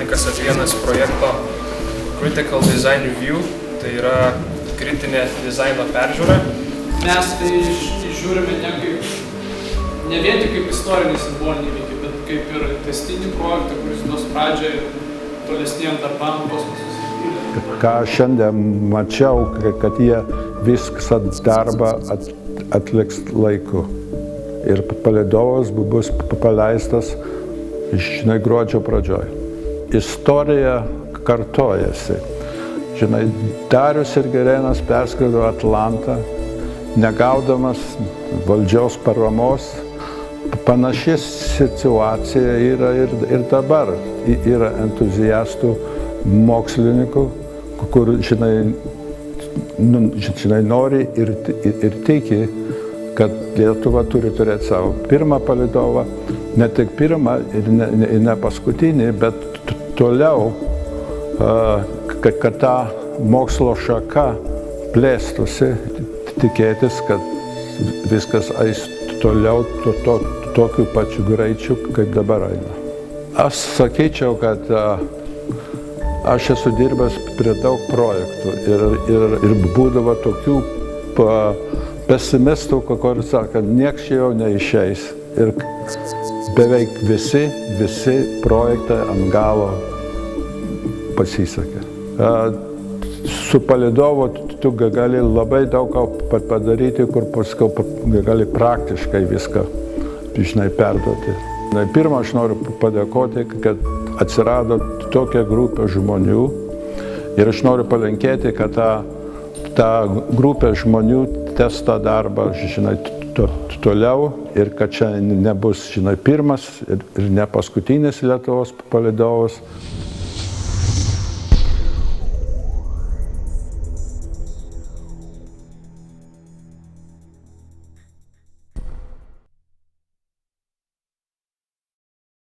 Dominykas Atvienas projekto Critical Design Review, tai yra kritinė dizaino peržiūra. Mes tai žiūrime ne vien tik kaip istorinį simbolinį įvykį, bet kaip ir tęstinį projektą, kuris duos pradžią tolesniem darbam kosmoso. Ką šiandien mačiau, kad jie visą darbą atliks laiku. Ir palydovas bus paleistas, gruodžio pradžioj. Istorija kartojasi. Darius ir Girėnas perskrido Atlantą, negaudamas valdžios paramos. Panaši situacija yra ir dabar. Yra entuziastų, mokslininkų, kur, nori ir tiki, kad Lietuva turi turėti savo pirmą palydovą, ne tik pirmą ir ne paskutinį, bet toliau, kad ta mokslo šaka plėstųsi, tikėtis, kad viskas eis toliau tokiu pačiu greičiu, kaip dabar eina. Aš sakyčiau, kad aš esu dirbęs prie daug projektų ir būdavo tokių pesimistų, kur sako, nieks jau neišeis. Ir beveik visi projektai ant galo pasisekė. Su palydovu tu gali labai daug padaryti, kur paskui gali praktiškai viską perduoti. Pirmą, aš noriu padėkoti, kad atsirado tokia grupė žmonių ir aš noriu palinkėti, kad ta grupė žmonių tęs tą darbą, toliau ir kad čia nebus, pirmas ir ne paskutinis Lietuvos palydovas.